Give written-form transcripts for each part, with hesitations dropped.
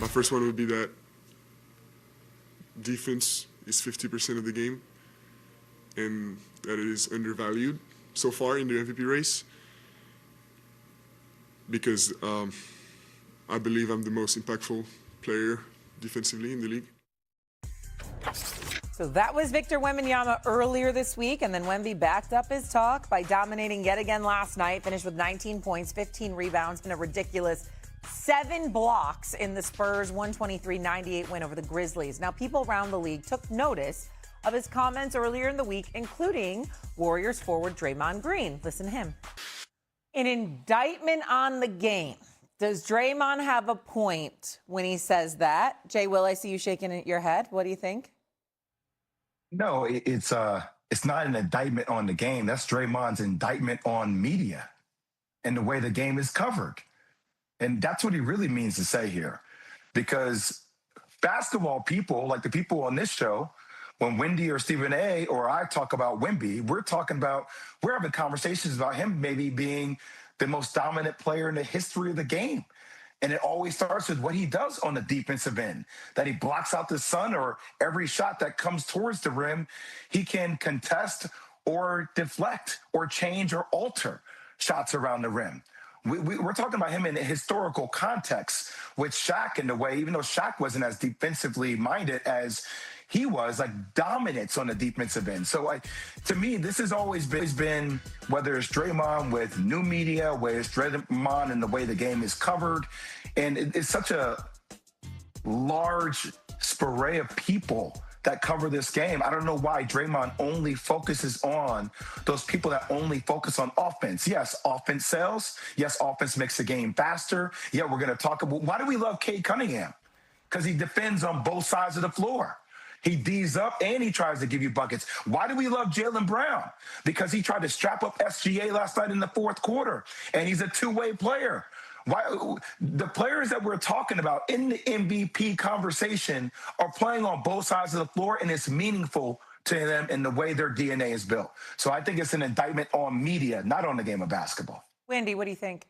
My first one would be that defense is 50% of the game, and that it is undervalued so far in the MVP race, because I believe I'm the most impactful player defensively in the league. So that was Victor Wembanyama earlier this week, and then Wemby backed up his talk by dominating yet again last night, finished with 19 points, 15 rebounds, and a ridiculous 7 blocks in the Spurs' 123-98 win over the Grizzlies. Now, people around the league took notice of his comments earlier in the week, including Warriors forward Draymond Green. Listen to him. An indictment on the game. Does Draymond have a point when he says that? Jay Will, I see you shaking your head. What do you think? No, it's not an indictment on the game. That's Draymond's indictment on media and the way the game is covered. And that's what he really means to say here. Because basketball people, like the people on this show, when Wendy or Stephen A. or I talk about Wemby, we're having conversations about him maybe being the most dominant player in the history of the game. And it always starts with what he does on the defensive end, that he blocks out the sun, or every shot that comes towards the rim, he can contest or deflect or change or alter shots around the rim. We're talking about him in a historical context with Shaq in the way, even though Shaq wasn't as defensively minded as he was, like dominance on the defensive end. So to me, this has always been, whether it's Draymond with new media, whether it's Draymond and the way the game is covered. And it's such a large array of people that cover this game. I don't know why Draymond only focuses on those people that only focus on offense. Yes, offense sells. Yes, offense makes the game faster. Yeah, we're going to talk about, why do we love Cade Cunningham? Because he defends on both sides of the floor. He D's up and he tries to give you buckets. Why do we love Jaylen Brown? Because he tried to strap up SGA last night in the fourth quarter, and he's a two-way player. Why the players that we're talking about in the MVP conversation are playing on both sides of the floor, and it's meaningful to them in the way their DNA is built. So I think it's an indictment on media, not on the game of basketball. Wendy, what do you think?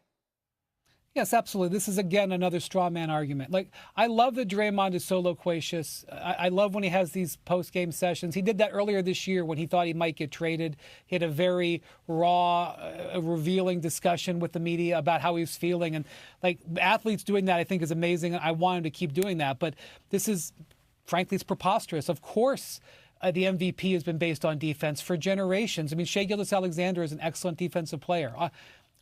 Yes, absolutely. This is, again, another straw man argument. Like, I love that Draymond is so loquacious. I love when he has these post-game sessions. He did that earlier this year when he thought he might get traded. He had a very raw, revealing discussion with the media about how he was feeling. And, like, athletes doing that, I think, is amazing. I want him to keep doing that. But this is, frankly, it's preposterous. Of course, the MVP has been based on defense for generations. I mean, Shai Gilgeous-Alexander is an excellent defensive player.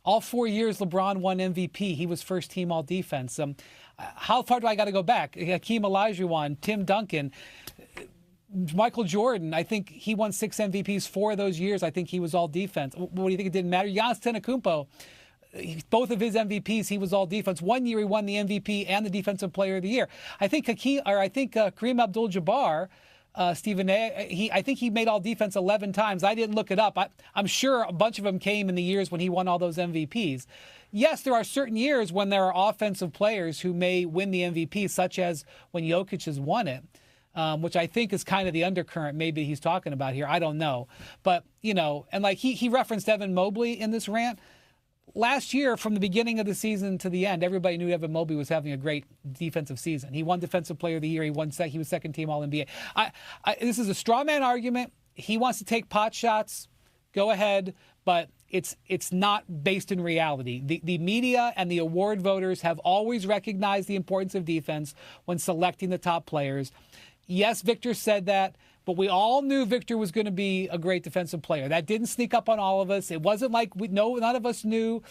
All 4 years LeBron won MVP. He was first team all defense. How far do I got to go back? Hakeem Olajuwon, Tim Duncan, Michael Jordan. I think he won 6 MVPs 4 of those years. I think he was all defense. What do you think? It didn't matter. Giannis Antetokounmpo, both of his MVPs, he was all defense. 1 year he won the MVP and the Defensive Player of the Year. I think Kareem Abdul-Jabbar, Stephen A., I think he made all defense 11 times. I didn't look it up. I'm sure a bunch of them came in the years when he won all those MVPs. Yes, there are certain years when there are offensive players who may win the MVP, such as when Jokic has won it, which I think is kind of the undercurrent maybe he's talking about here. I don't know. But, and like he referenced Evan Mobley in this rant. Last year, from the beginning of the season to the end, everybody knew Evan Mobley was having a great defensive season. He won Defensive Player of the Year. He was second team All-NBA. This is a straw man argument. He wants to take pot shots. Go ahead, but it's not based in reality. The media and the award voters have always recognized the importance of defense when selecting the top players. Yes, Victor said that. But we all knew Victor was going to be a great defensive player. That didn't sneak up on all of us. It wasn't like none of us knew.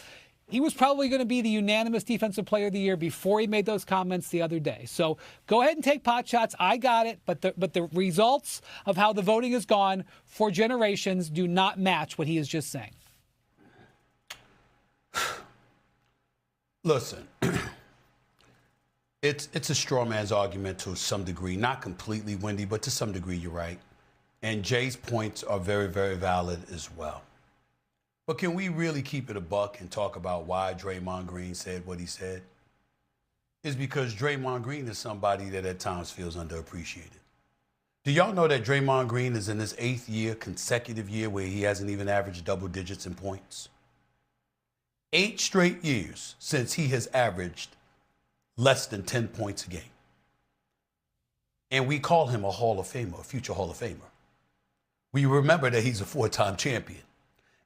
He was probably going to be the unanimous Defensive Player of the Year before he made those comments the other day. So go ahead and take pot shots. I got it. But the results of how the voting has gone for generations do not match what he is just saying. Listen. It's a straw man's argument to some degree, not completely, Wendy, but to some degree you're right. And Jay's points are very, very valid as well. But can we really keep it a buck and talk about why Draymond Green said what he said? It's because Draymond Green is somebody that at times feels underappreciated. Do y'all know that Draymond Green is in his 8th consecutive year where he hasn't even averaged double digits in points? 8 straight years since he has averaged less than 10 points a game. And we call him a Hall of Famer, a future Hall of Famer. We remember that he's a 4-time champion.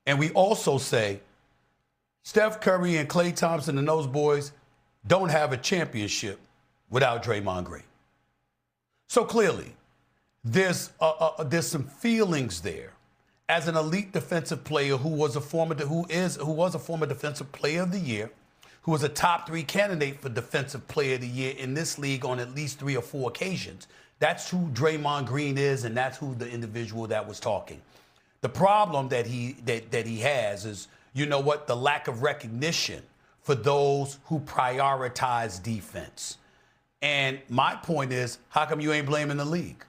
And we also say Steph Curry and Klay Thompson and those boys don't have a championship without Draymond Green. So clearly, there's some feelings there. As an elite defensive player who was a former defensive player of the year, who was a top 3 candidate for defensive player of the year in this league on at least 3 or 4 occasions. That's who Draymond Green is, and that's who the individual that was talking. The problem that he has is, you know what, the lack of recognition for those who prioritize defense. And my point is, how come you ain't blaming the league?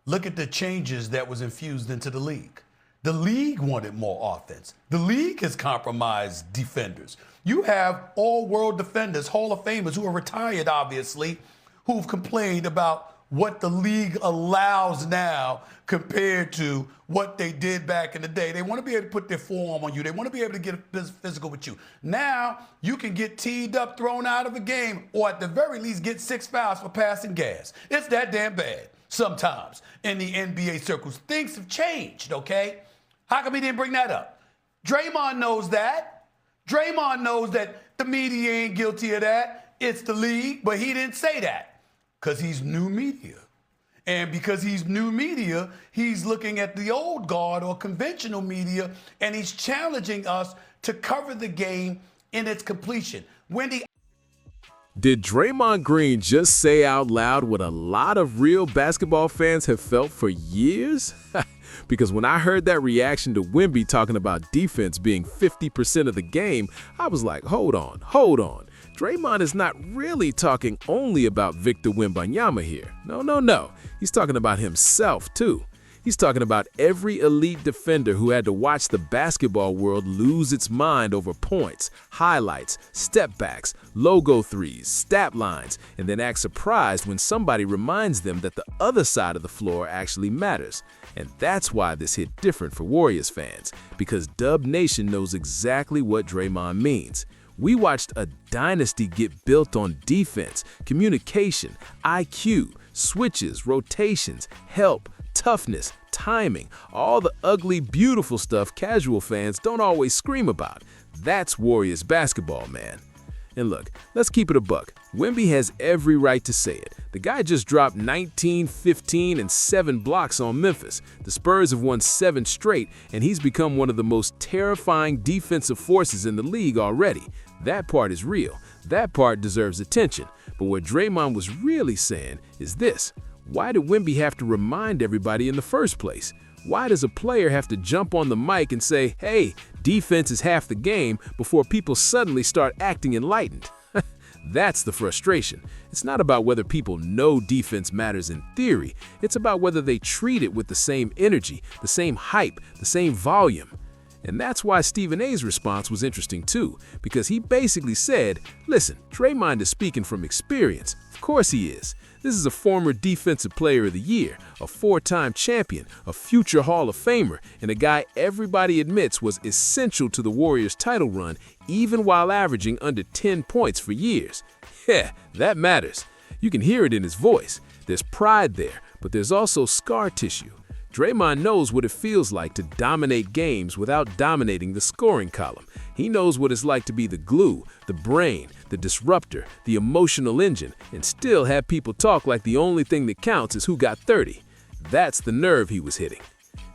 Look at the changes that was infused into the league. The league wanted more offense. The league has compromised defenders. You have all-world defenders, Hall of Famers who are retired, obviously, who've complained about what the league allows now compared to what they did back in the day. They want to be able to put their forearm on you. They want to be able to get physical with you. Now, you can get teed up, thrown out of a game, or at the very least get 6 fouls for passing gas. It's that damn bad sometimes in the NBA circles. Things have changed, okay? How come he didn't bring that up? Draymond knows that. Draymond knows that the media ain't guilty of that. It's the league, but he didn't say that because he's new media. And because he's new media, he's looking at the old guard or conventional media, and he's challenging us to cover the game in its completion. Wendy. Did Draymond Green just say out loud what a lot of real basketball fans have felt for years? Because when I heard that reaction to Wemby talking about defense being 50% of the game, I was like, hold on. Draymond is not really talking only about Victor Wembanyama here. No. He's talking about himself, too. He's talking about every elite defender who had to watch the basketball world lose its mind over points, highlights, step backs, logo threes, stat lines, and then act surprised when somebody reminds them that the other side of the floor actually matters. And that's why this hit different for Warriors fans, because Dub Nation knows exactly what Draymond means. We watched a dynasty get built on defense, communication, IQ, switches, rotations, help, toughness, timing, all the ugly, beautiful stuff casual fans don't always scream about. That's Warriors basketball, man. And look, let's keep it a buck. Wemby has every right to say it. The guy just dropped 19, 15, and 7 blocks on Memphis. The Spurs have won 7 straight, and he's become one of the most terrifying defensive forces in the league already. That part is real. That part deserves attention. But what Draymond was really saying is this. Why did Wemby have to remind everybody in the first place? Why does a player have to jump on the mic and say, hey, defense is half the game, before people suddenly start acting enlightened? That's the frustration. It's not about whether people know defense matters in theory. It's about whether they treat it with the same energy, the same hype, the same volume. And that's why Stephen A's response was interesting too, because he basically said, listen, Draymond is speaking from experience. Of course he is. This is a former Defensive Player of the Year, a 4-time champion, a future Hall of Famer, and a guy everybody admits was essential to the Warriors' title run, even while averaging under 10 points for years. Yeah, that matters. You can hear it in his voice. There's pride there, but there's also scar tissue. Draymond knows what it feels like to dominate games without dominating the scoring column. He knows what it's like to be the glue, the brain, the disruptor, the emotional engine, and still have people talk like the only thing that counts is who got 30. That's the nerve he was hitting.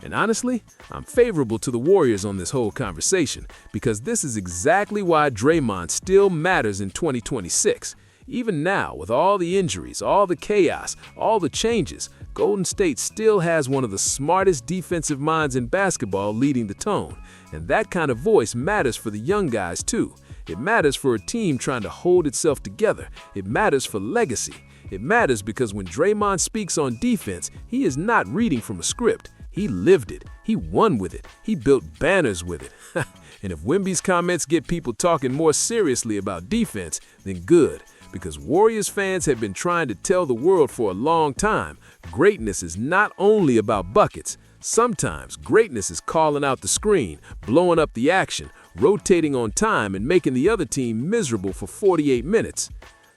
And honestly, I'm favorable to the Warriors on this whole conversation, because this is exactly why Draymond still matters in 2026. Even now, with all the injuries, all the chaos, all the changes, Golden State still has one of the smartest defensive minds in basketball leading the tone. And that kind of voice matters for the young guys too. It matters for a team trying to hold itself together. It matters for legacy. It matters because when Draymond speaks on defense, he is not reading from a script. He lived it. He won with it. He built banners with it. And if Wemby's comments get people talking more seriously about defense, then good. Because Warriors fans have been trying to tell the world for a long time, greatness is not only about buckets. Sometimes greatness is calling out the screen, blowing up the action, rotating on time, and making the other team miserable for 48 minutes.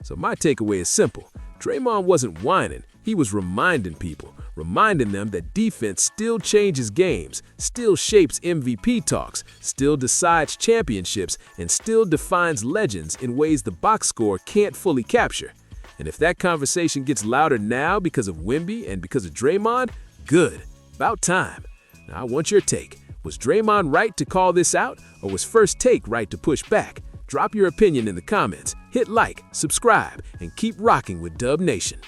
So my takeaway is simple. Draymond wasn't whining, he was reminding people, reminding them that defense still changes games, still shapes MVP talks, still decides championships, and still defines legends in ways the box score can't fully capture. And if that conversation gets louder now because of Wemby and because of Draymond, good. About time. Now I want your take. Was Draymond right to call this out, or was First Take right to push back? Drop your opinion in the comments, hit like, subscribe, and keep rocking with Dub Nation.